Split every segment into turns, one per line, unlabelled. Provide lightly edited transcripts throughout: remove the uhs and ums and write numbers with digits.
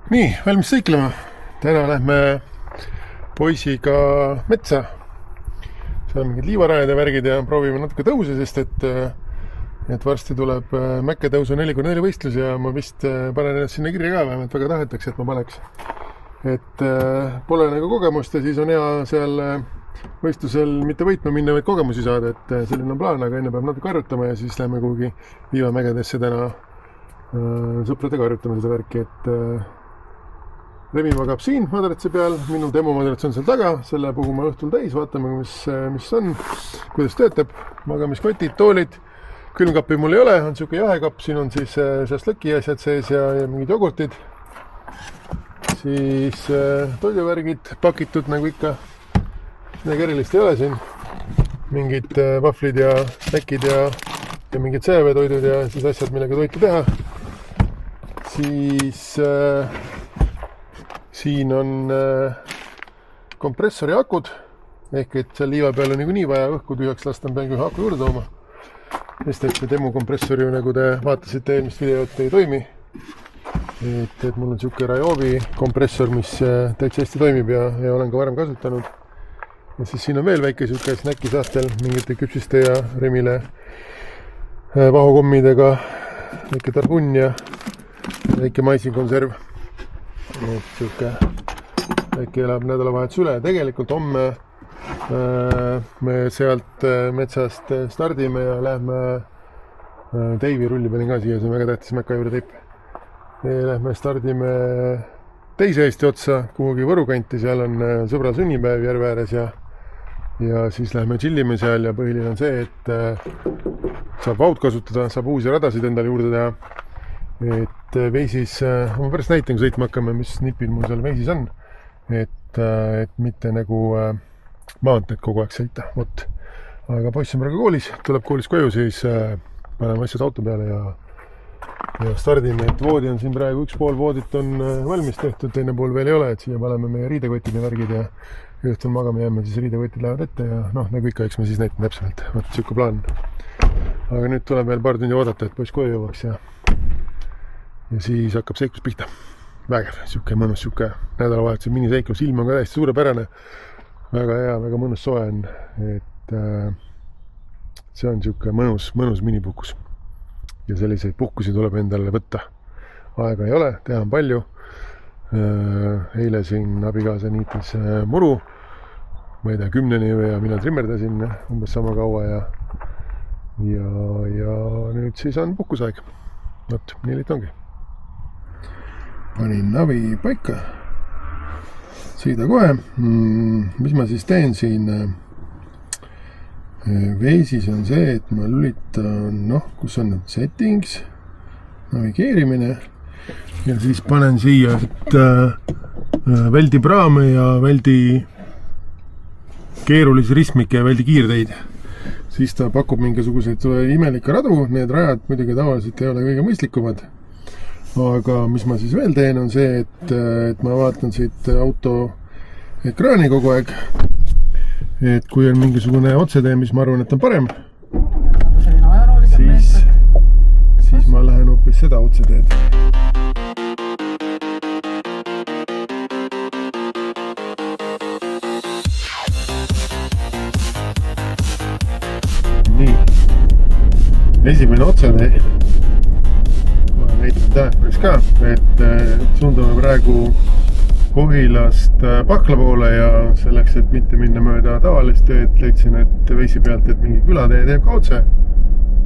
Nii, valmis sõiklema. Täna lähme poisiga metsa. Seal on mingid liivarajad ja värgid ja proovime natuke tõuse, sest et varsti tuleb mäkketõusu 4x4 võistlus ja ma vist panen ennast sinna kirja ka, vähemalt väga tahetakse, et ma paneks. Et pole nagu kogemust ja siis on hea seal võistlusel mitte võitma minna, vaid kogemusi saada, et selline on plaan, aga enne peab natuke harjutama ja siis lähme kuhugi Viivamägedesse täna sõpradega harjutama seda värki, et Remi magab siin madratsi peal, minu demomadrats on seal taga, selle puhume õhtul täis, vaatame, mis on, kuidas töötab, magamiskotid, toolid, külmkappi mul ei ole, on siuke jahekapp, siin on siis šašlõki asjad sees ja mingid jogurtid, siis toiduvärgid pakitud nagu ikka, midagi erilist ei ole siin, mingid vahvlid ja snäkid ja mingid sõjaväetoidud ja siis asjad, millega toitu teha, siis siin on kompressori akud, ehk et seal liiva peal on niikuinii vaja õhku tühjaks lasta, pean ühe aku juurde tooma. Sest et see demokompressor ju, nagu te vaatasite eelmist videot, ei toimi. Et mul on siuke Ryobi kompressor, mis täitsa hästi toimib ja olen ka varem kasutanud. Ja siis siin on veel väike siuke snäkisaastel mingite küpsiste ja Remile vahukommidega, väike tarhun ja väike maisikonserv. Et siuke väike elab nädalavahetus üle. Tegelikult homme me sealt metsast stardime ja lähme teivi rulli pealin ka siia, see on väga tähtis Mäkka juurde teip. Lähme stardime teise Eesti otsa kuhugi Võru kanti, seal on sõbral sünnipäev järve ääres ja siis lähme chillime seal ja põhiline on see, et saab vaut kasutada, saab uusi radasid endale juurde teha. Et veisis, ma pärast näitan, kui sõitma hakkame, mis nipid mul seal veisis on, et mitte nagu maanteed kogu aeg sõita, vot. Aga poiss on praegu koolis, tuleb koolist koju, siis paneme asjad auto peale ja stardime, et voodi on siin praegu, üks pool voodit on valmis tehtud, teine pool veel ei ole, et siia paneme meie riidekotid ja värgid ja õhtul magame jääme, siis riidekotid lähevad ette ja noh, nagu ikka, eks me siis näitan täpsemalt, vot siuke plaan. Aga nüüd tuleb veel paar tundi oodata, et poiss koju jõuaks ja siis hakkab seiklus pihta. Vägev, siuke mõnus, siuke nädalavahetuse miniseiklus, ilm on ka täiesti suurepärane. Väga hea, väga mõnus soe on, et see on siuke mõnus minipuhkus. Ja selliseid puhkusi tuleb endale võtta. Aega ei ole, teha on palju. Eile siin abikaasa niitis muru, ma ei tea, 10-ni ja mina trimmerdasin umbes sama kaua ja nüüd siis on puhkusaeg. Vot, nii liit ongi. Panin navi paika, sõida kohe, mis ma siis teen siin veisis on see, et ma lülitan, kus on need settings, navigeerimine ja siis panen siia, et väldi praame ja väldi keerulisi ristmikke ja väldi kiirteid. Siis ta pakub mingisuguseid imelikke radu, need rajad muidugi tavaliselt ei ole kõige mõistlikumad. Aga mis ma siis veel teen on see, et ma vaatan siit auto ekraani kogu aeg, et kui on mingisugune otsetee, mis ma arvan, et on parem, siis ma lähen hoopis seda otseteed. Nii, esimene otsetee. Näitan telefonis ka, et suundume praegu Kohilast Pakla poole ja selleks, et mitte minna mööda tavalist teed, leidsin, et veisi pealt, et mingi külatee teeb ka otse.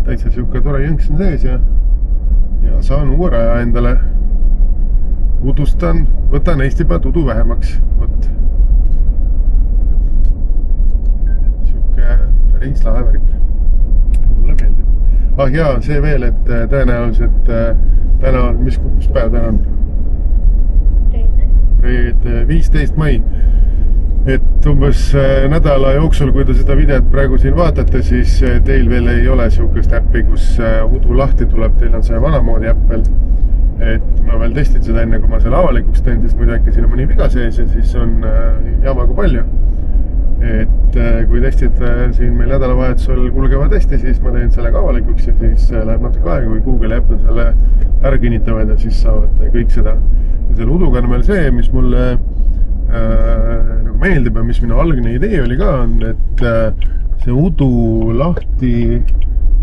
Täitsa siuke tore jõnks on sees ja saan uue raja endale. Udustan, võtan Eesti pealt udu vähemaks. Võt. Siuke päris lahevärik. Mulle meeldib. Jaa, see veel, et tõenäoliselt täna on, mis päev täna on? Reede 15. mai. Et umbes nädala jooksul, kui te seda videot praegu siin vaatate, siis teil veel ei ole siukest äppi, kus udu lahti tuleb, teil on see vanamoodi äpp veel. Et ma veel testin seda enne, kui ma selle avalikuks teen, sest muidu äkki siin on mõni viga sees ja siis on jamaga palju. Et kui testid siin meil nädalavahetusel kulgevad hästi, siis ma teen selle ka avalikuks ja siis läheb natuke aega, kui Google ja Apple selle ära kinnitavad ja siis saavad kõik seda selle uduga on veel see, mis mulle nagu meeldib ja mis minu algne idee oli ka, on, et see udu lahti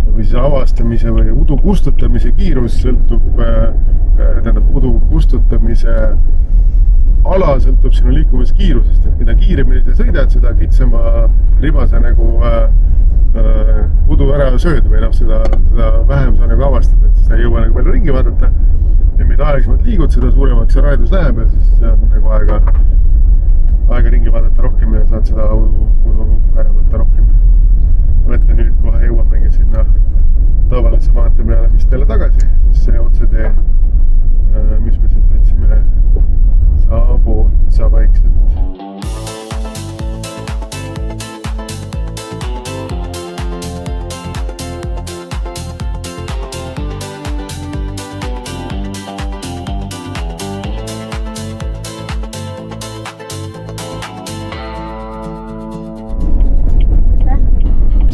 või siis avastamise või udu kustutamise kiirus sõltub, tähendab udu kustutamise ala sõltub sinu liikumiskiirusest, et mida kiiremini sa sõidad, seda kitsama riba sa nagu udu ära sööd või seda vähem sa nagu avastad, et sa ei jõua nagu palju ringi vaadata ja mida aeglasemalt liigud, seda suuremaks see raedus läheb ja siis on nagu aega ringi vaadata rohkem ja saad seda udu ära võtta rohkem. Mõtle nüüd kohe jõuamegi sinna tavalise maantee peale vist jälle tagasi, sest see otsetee, mis me siit võtsime, saab otsa vaikselt.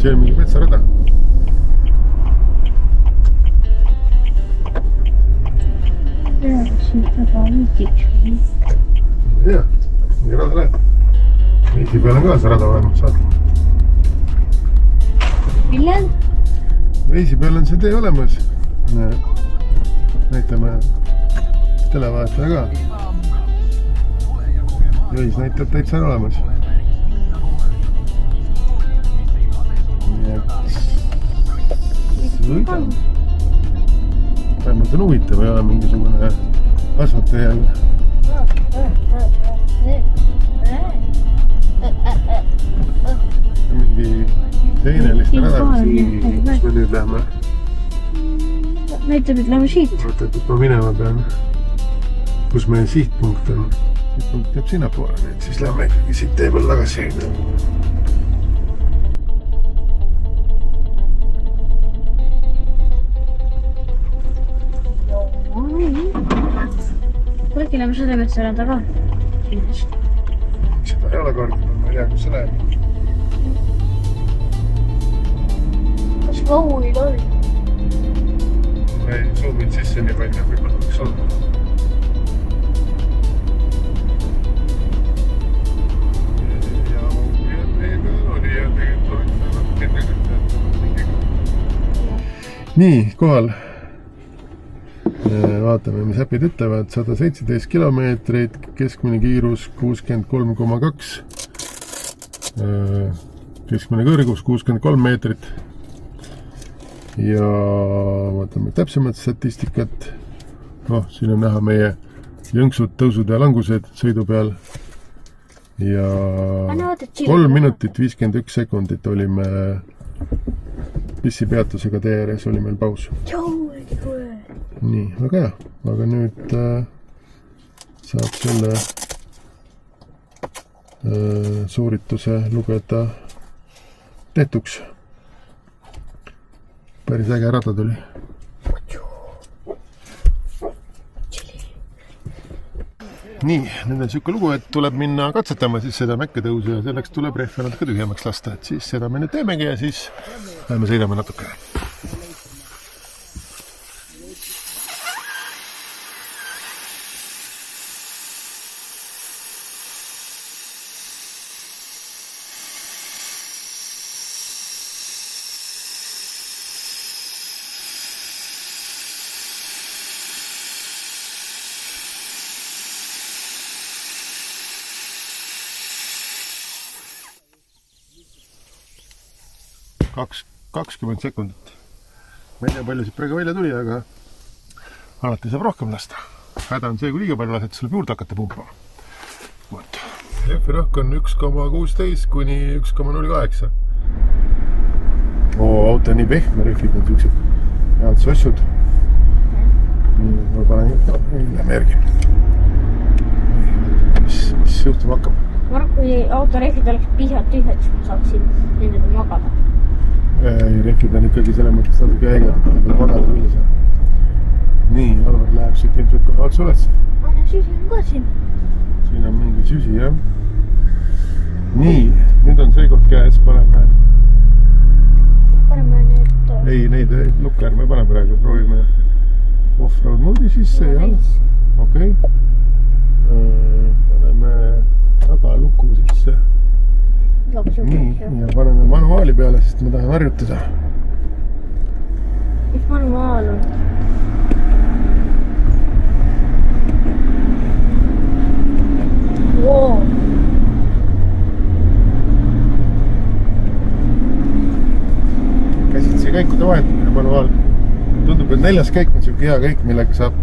See on mingi metsarada. Ja, mingi rada läheb. Veisi peal on ka see rada olemas, saad.
Millal?
Veisi peal on see tee olemas. Näitame televaataja ka. Veis näitab täitsa on olemas. Sõidam. Vähemalt on huvitav, ei ole mingisugune asfalttee jälle. Mingi seineliste rada, kus me nüüd lähme.
Näitab, et lähme siit.
Vaata, kus ma minema pean. Kus meie sihtpunkt on. Sihtpunkt jääb sinna poole, nii et siis lähme ikkagi siit tee peal tagasi.
Kuigi lähme seda metsarada ka.
Seda ei ole kordanud, ma ei tea, kus see läheb.
Kas vauil oli?
Ma ei soovinud sisse nii palju, võib-olla võiks olla. Ja meiega oli ja tegelikult nii, kohal. Vaatame, mis äpid ütlevad. 117 kilomeetrit, keskmine kiirus 63,2. Keskmine kõrgus 63 meetrit. Ja vaatame täpsemat statistikat. Siin on näha meie jõnksud, tõusud ja langused sõidu peal. Ja 3 minutit 51 sekundit olime pissipeatusega tee ääres, oli meil paus. Nii, väga hea. Aga nüüd saab selle soorituse lugeda tehtuks. Päris äge rada tuli. Nii, nüüd on siuke lugu, et tuleb minna katsetama siis seda mäkketõusu ja selleks tuleb rehve natuke tühjemaks lasta. Et siis seda me nüüd teemegi ja siis lähme sõidame natuke. Kaks 20 sekundit. Ma ei tea, palju siit praegu välja tuli, aga alati saab rohkem lasta. Häda on see, kui liiga palju lased, tuleb juurde hakata pumpama. Rehvi rõhk on 1,16 kuni 1,08. Auto on nii pehme, rehvid on siuksed head sossud. Ma panen lähme järgi. Mis juhtuma hakkab?
Kui auto rehvid oleks pisalt tühjad, siis ma saaksin nendega magada.
Ei, rehvid on ikkagi selle mõttes natuke jäigad, et võib-olla magada küll saa. Nii, Alvar läheb siit ilmselt kohe otsa üles.
Süsi on ka siin.
Siin on mingi süsi, jah. Nii, nüüd on see koht käes, paneme
need...
Ei, neid lukke ärme pane praegu, proovime off-road moodi sisse ja... Okei. paneme tagaluku sisse. Nii, ja paneme manuaali peale, sest ma tahan harjutada.
Mis manuaal on? Wow.
Käsitsi käikude vahetamine manuaal. Tundub, et 4. käik on siuke hea käik, millega saab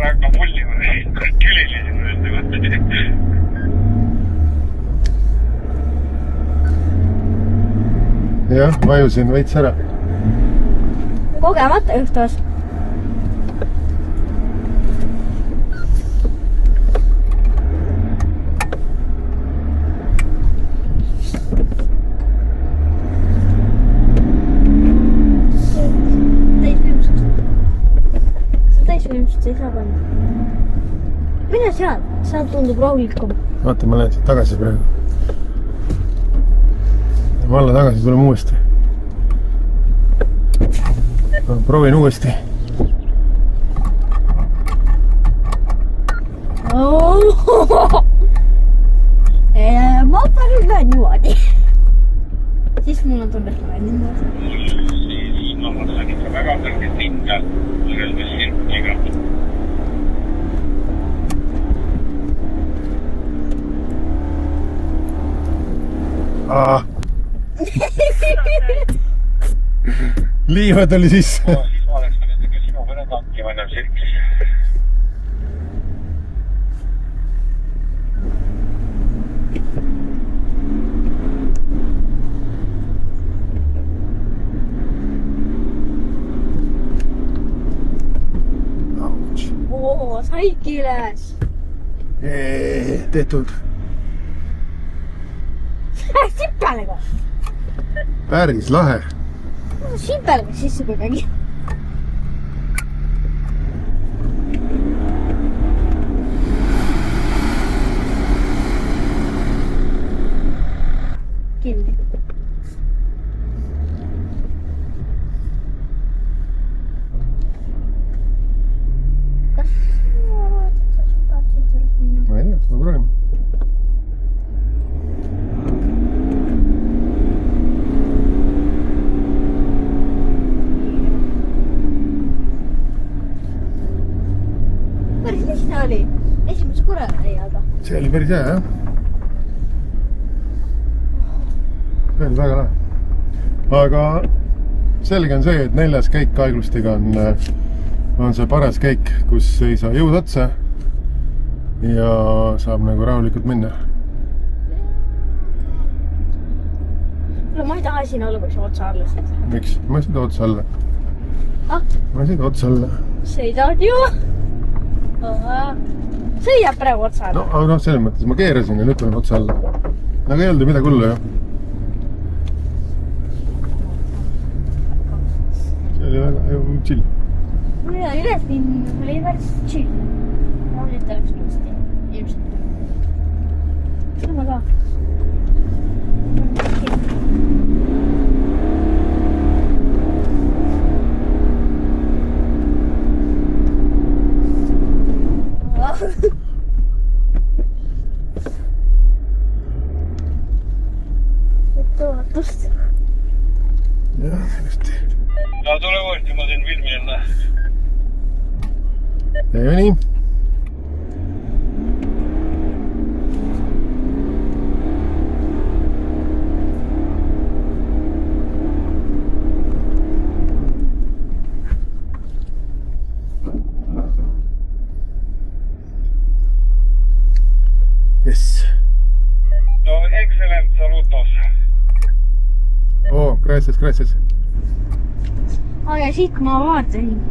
hakka mullima külilisin enda kohta.
jah, vajusin veits ära.
Kogemata juhtus. Täisvõimsust ei saa panna. Mine seal, seal tundub rahulikum.
Vaata, ma lähen siit tagasi praegu. Ma alla tagasi tuleme uuesti. Proovin uuesti.
Ma panin ka niimoodi. Siis mul on tunne, et ma olen niimoodi.
Siis ma maksan ikka väga kõrget hinda võrreldes sirkiga.
Liiva tuli sisse.
Siis ma oleks nendega sinu võrra tankima enam sirkis.
Saiki üles.
Tehtud.
Sippelega.
Päris lahe.
Sippelega sisse kuidagi. Kinni.
Ma ei tea, ma proovin.
Päris lihtne oli. Esimese korra ei aga.
See oli päris hea, jah? See oli väga lahe. Aga selge on see, et 4. käik aeglustiga on see paras käik, kus ei saa jõud otsa ja saab nagu rahulikult minna.
No ma ei taha siin olla, kui sa otsa alla sõid.
Miks? Ma ei sõida otsa alla.
Ah?
Ma ei sõida otsa alla.
Sõidad ju. Sõidab praegu otsa alla.
No, aga selles mõttes ma keerasin ja nüüd tulen otsa alla. Aga ei olnud midagi hullu, jah. See oli väga chill.
Mina üles minna, oli päris chill. Ma nüüd oleks nõusti. Ilmselt. Seda ma ka. Tootust.
Jah, ilusti.
No tule uuesti, ma teen filmi jälle.
Teeme nii. Yes.
No excellent, salutos.
Oh, gracias, gracias.
Ja siit ma vaatasin.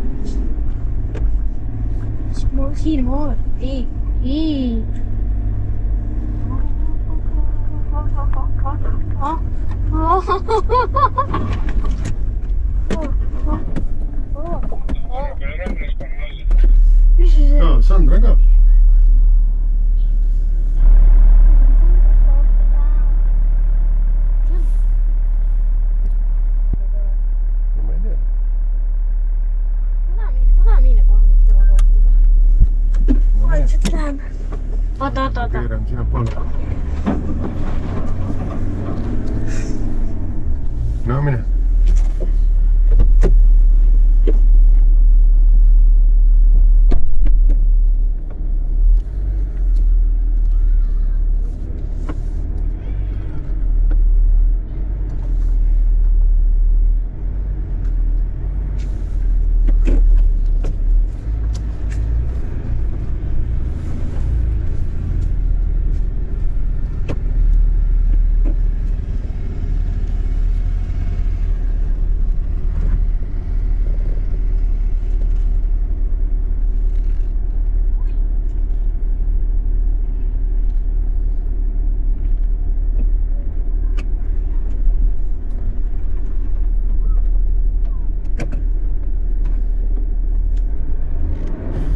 Siin ma vaatasin. Mis see?
Sandra ka. on sinnapoole. No mine.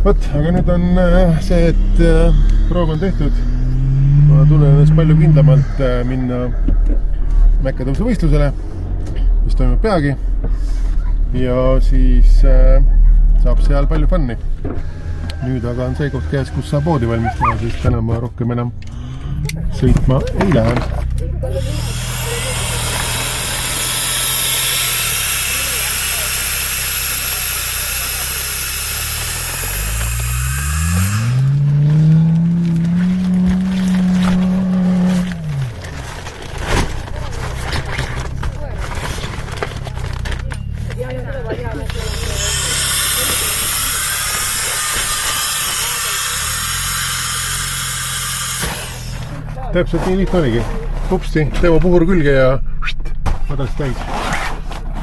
Vot, aga nüüd on see, et proov on tehtud. Ma tunnen ennast palju kindlamalt minna mäkketõusu võistlusele, mis toimub peagi. Ja siis saab seal palju fun'i. Nüüd aga on see koht käes, kus saab poodi valmistada, sest täna ma rohkem enam sõitma ei lähe. Täpselt nii lihtne oligi. Hupsti, teema puhur külge ja madras täis.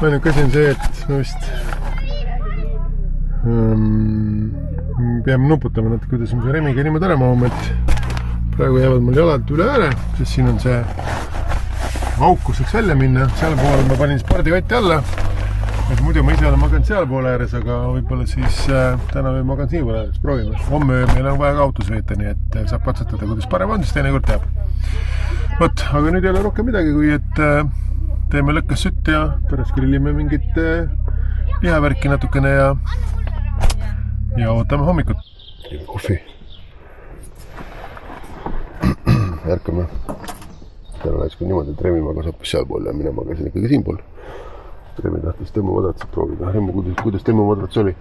Ainuke asi on see, et me vist peame nuputama natuke, kuidas me see remiga niimoodi ära mahume, et praegu jäävad mul jalad üle ääre, sest siin on see vauk, kus saaks välja minna. Seal pool ma panin spordikotti alla. Et muidu ma ise olen maganud seal poole ääres, aga võib-olla siis täna või magan siin poole ääres. Proovime. Homme meil on vaja ka autos veeta, nii et saab katsetada, kuidas parem on, siis teine kord teab. Vot, aga nüüd ei ole rohkem midagi, kui et teeme lõkkas sütt ja pärast grillime mingit lihavärki natukene ja ootame hommikut. Kohvi. Ärkame. Täna läks küll niimoodi, et Remi magas hoopis seal pool ja mina magasin ikkagi siin pool. Remi tahtis tõmmumadratsit proovida. Remi, kuidas tõmmumadrats oli?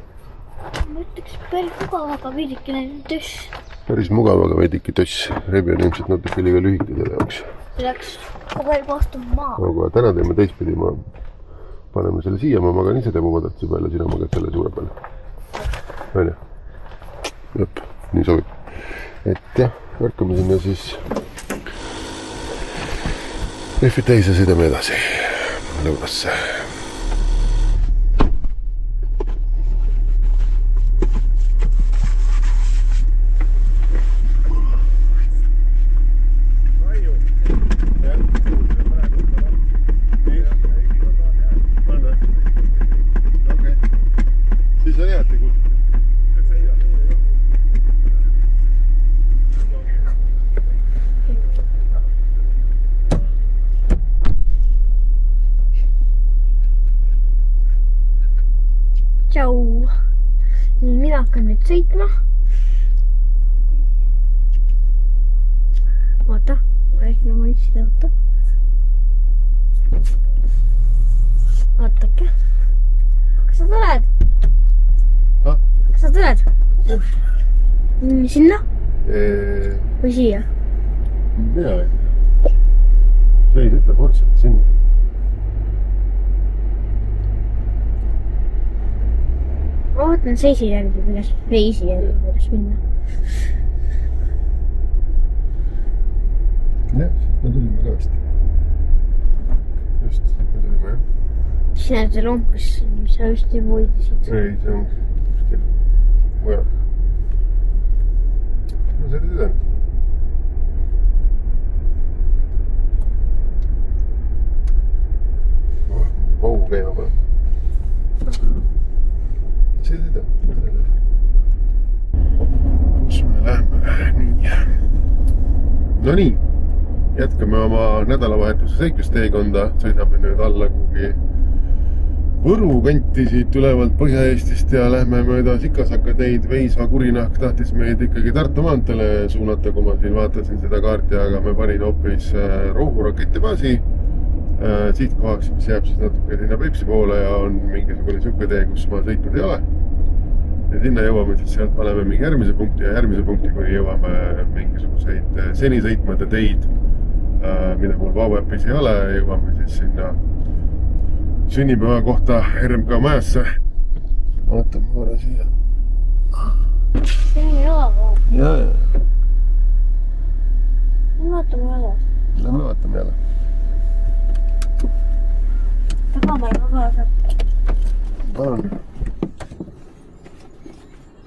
Ma ütleks päris mugav, aga veidikene töss.
Päris mugav, aga veidike töss. Remi on ilmselt natuke liiga lühike selle jaoks.
See läks kogu aeg vastu maa.
Aga täna teeme teistpidi. Ma paneme selle siia, ma magan ise tõmmumadratsi peale, sina magad selle suure peale. Välja. Lõpp. Nii sobib. Et jah, ärkame sinna siis rehvid täis ja sõidame edasi lõunasse.
Tšau! Mina hakkan nüüd sõitma. Oota, ma räägin oma üksida, oota. Ootake. Kas sa tuled? Kas sa tuled? Sinna? Või siia?
Mina ei. Seis ütleb otseselt sinna.
Ma ootan seisi järgi, kuidas minna.
Jah, siit me tulime ka vist. Just, siit me tulime, jah.
Siin on see lomp, mis sa just juba hoidisid.
Ei, see on kuskil mujal. No see ei tüdanud. Vau käima pole. See ei tüdanud. Kus me läheme? Nii. No nii. Jätkame oma nädalavahetuse seiklusteekonda. Sõidame nüüd alla kuhugi Võru kanti siit ülevalt Põhja-Eestist ja lähme mööda Sikasaka teid. Veisva kurinahk tahtis meid ikkagi Tartu maanteele suunata, kui ma siin vaatasin seda kaarti, aga me panin hoopis Rohu raketibaasi sihtkohaks, mis jääb siis natuke sinna Peipsi poole ja on mingisugune siuke tee, kus ma sõitnud ei ole. Ja sinna jõuame siis sealt paneme mingi järgmise punkti ja järgmise punkti, kuni jõuame mingisuguseid seni sõitmata teid, mida mul Vauäpis ei ole, jõuame siis sinna sünnipäeva kohta RMK majasse. Vaatame korra siia.
See on jõava.
Ja.
Vaatame jälle.
Lähme vaatame jälle.
Tagamärga kaasa.
Palun.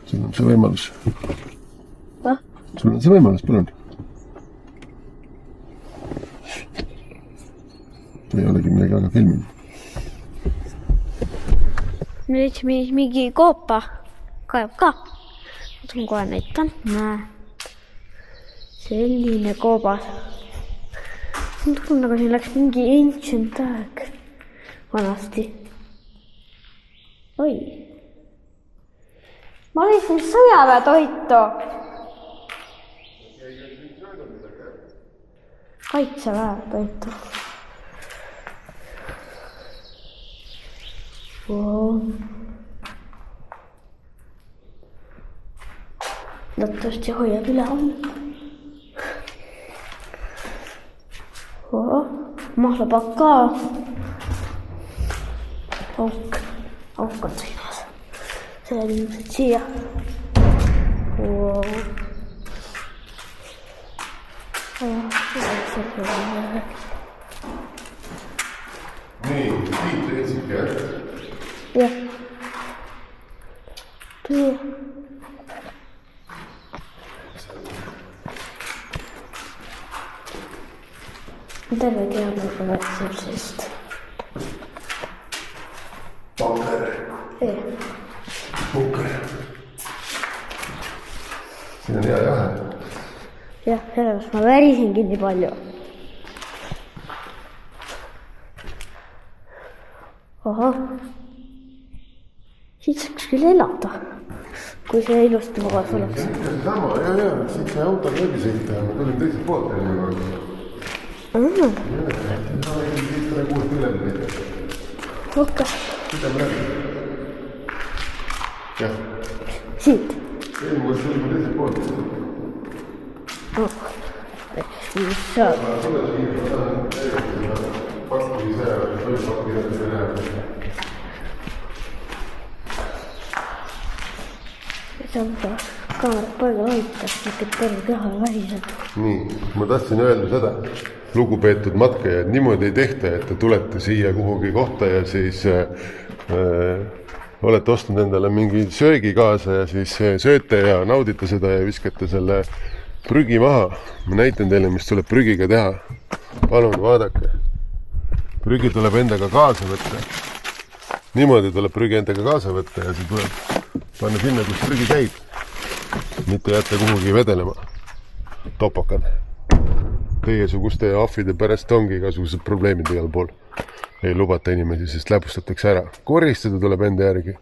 Sul on see võimalus. Sul on see võimalus, palun. Ei olegi midagi väga filminud.
Me leidsime mingi koopa. Kaeb ka. Ma tulen kohe näitan. Näe. Selline koobas. See on nagu siin läks mingi ancient aeg. Vanasti. Oi. Ma leidsin sõjaväetoitu. Kaitseväetoitu. Wow. Loodetavasti hoiab üle on. Mahlapakk ka. Auk on siinas. See läheb ilmselt siia. Wow.
Nii, siit leidsid käest.
Jah. Tule. Terve teadmine võtsib sest.
Panker. Punker. Siin on hea jahe.
Jah, sellepärast ma värisingi nii palju. Aha. Siit saaks küll elada, kui see ilusti magas oleks.
See on sama, ja, siit see auto läbi sõita ja ma tulin teiselt poolt enne.
Okei.
Sõidame läbi. Jah.
Siit?
Ei, ma tulin teiselt poolt.
Siis saab.
Ma tulen siin, ma tahan pakki ise, pakki ise läheb.
Kaamerat palju hoitab, et terve keha vähiseb.
Nii, ma tahtsin öelda seda, lugupeetud matkajad, niimoodi ei tehta, et te tulete siia kuhugi kohta ja siis olete ostnud endale mingi söögi kaasa ja siis sööte ja naudite seda ja viskate selle prügi maha. Ma näitan teile, mis tuleb prügiga teha. Palun, vaadake. Prügi tuleb endaga kaasa võtta. Niimoodi tuleb prügi endaga kaasa võtta ja see tuleb panna sinna, kus prügi käib. Mitte jätta kuhugi vedelema. Topakad. Teiesuguste ahvide pärast ongi igasugused probleemid igal pool. Ei lubata inimesi, sest läbustatakse ära. Koristada tuleb enda järgi.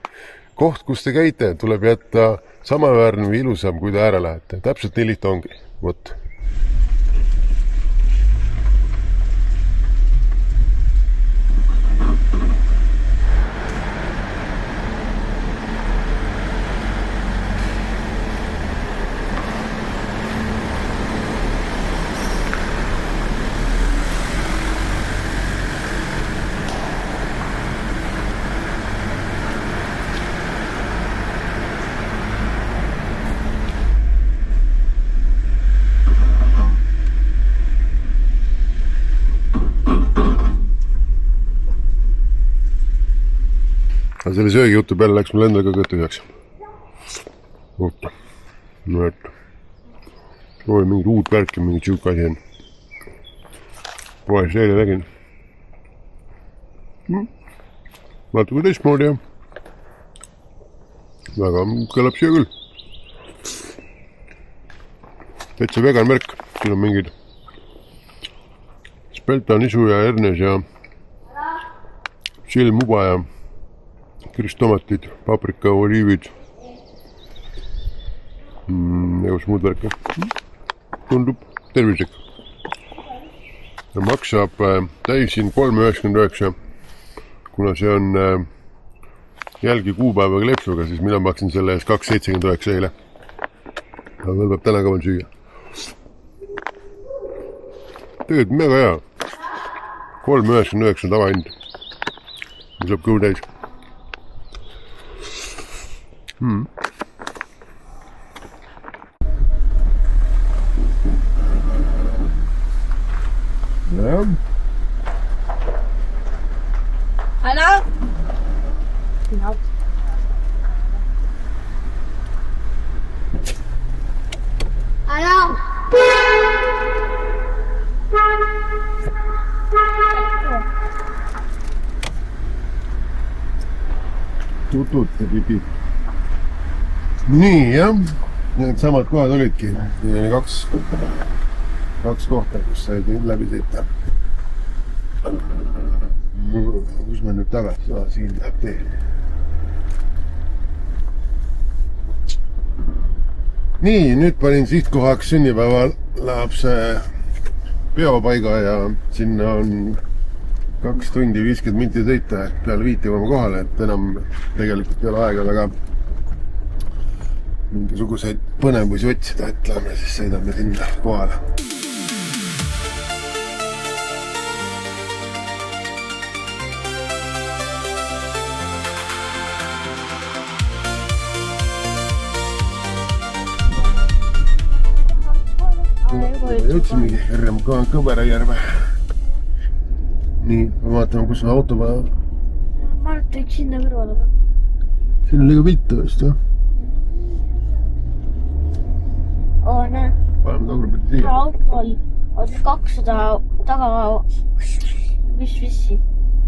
Koht, kus te käite, tuleb jätta samaväärne või ilusam, kui te ära lähete. Täpselt nii lihtne ongi. Vot. Aga selle söögi jutu peale läks mul endal ka kõtu üheks. Oota. No et. Oi, mingid uut värki, mingid siuke asi on. Kohe seele nägin. Vaata kui teistmoodi jah. Väga kõlab siia küll. Täitsa vegan märk. Siin on mingid spelta, nisu ja hernes ja silmuba ja kristomatid, paprika, oliivid. Ja kus muud värki. Tundub tervislik. Ja maksab täis siin 3,99. Kuna see on jälgi kuupäevaga lepsuga, siis mina maksin selle ees 2,79 eile. Aga veel peab täna ka veel süüa. Tegelikult mega hea. 3,99 tavahind. Mul saab kõhu täis. Ja.
Hallo? Genau. Hallo?
Tutut ja pipid. Nii jah, need samad kohad olidki. Siin oli kaks kohta, kus sai läbi sõita. Kus me nüüd tagasi? Siin läheb tee. Nii, nüüd panin sihtkohaks sünnipäeval lapse peopaiga ja sinna on 2 tundi 50 minti sõita, et peale 5 jõuame kohale, et enam tegelikult ei ole aega väga mingisuguseid põnevusi otsida, et lähme siis sõidame sinna kohale. Jõudsimegi RMK Kõverajärve. Nii, vaatame, kus on auto vaja.
Ma arvan, et sinna kõrvale.
Siin on liiga viltu vist, jah?
Näe.
Paneme tagurpidi siia.
Autol on 200 taga vissi.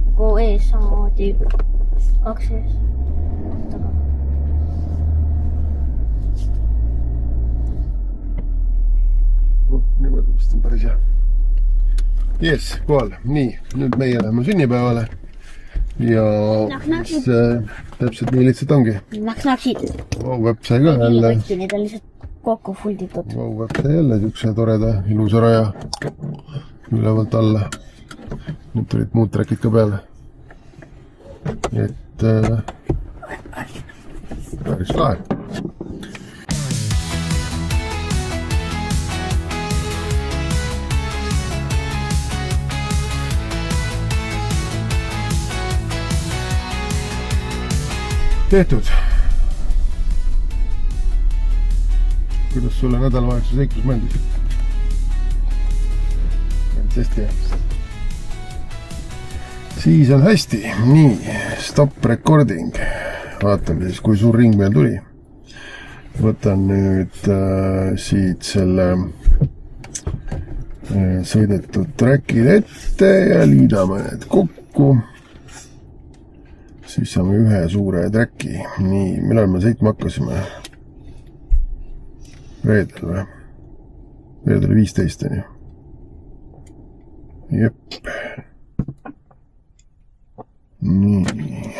Nagu ees samamoodi 2 ees. Taga.
Niimoodi vist on päris hea. Yes, kohal. Nii, nüüd meie läheme sünnipäevale. Ja täpselt nii lihtsalt ongi.
Naksid.
Wow-web sai ka jälle.
Need on lihtsalt kokku fulditud.
Wow-web sai jälle siukse toreda ilusa raja ülevalt alla. Nüüd tulid muud trackid ka peale. Et päris lahe. Tehtud. Kuidas sulle nädalavahetuse seiklus mõeldis? Hästi hea. Siis on hästi. Nii, stop recording. Vaatame siis, kui suur ring meil tuli. Võtan nüüd siit selle sõidetud trackid ette ja liidame need kokku. Siis saame ühe suure tracki. Nii, millal me sõitma hakkasime? Reedel või? Reedel 15 on ju. Jep. Nii.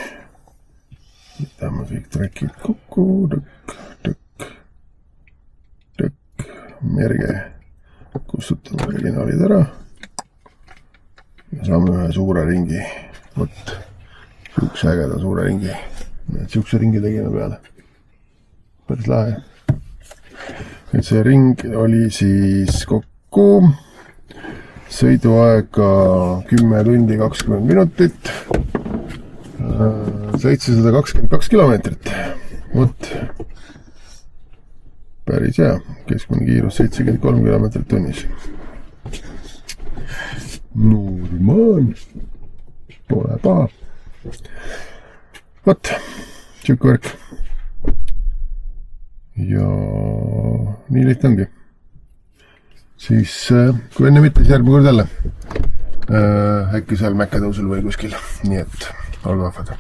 Võtame kõik trackid kokku. Tõkk. Merge. Kustutame originaalid ära. Ja saame ühe suure ringi. Võt. Siukse ägeda suure ringi. Siukse ringi tegime peale. Päris lahe. Et see ring oli siis kokku sõiduaega 10 tundi 20 minutit. 722 kilomeetrit. Võt. Päris hea. Keskmine kiirus 73 kilomeetrit tunnis. Normaal. Pole paha. Võt, siuke värk. Ja nii lihtne ongi. Siis, kui enne mitte, siis järgmine kord jälle. Äkki seal Mäkketõusul või kuskil. Nii et, olge vahvad.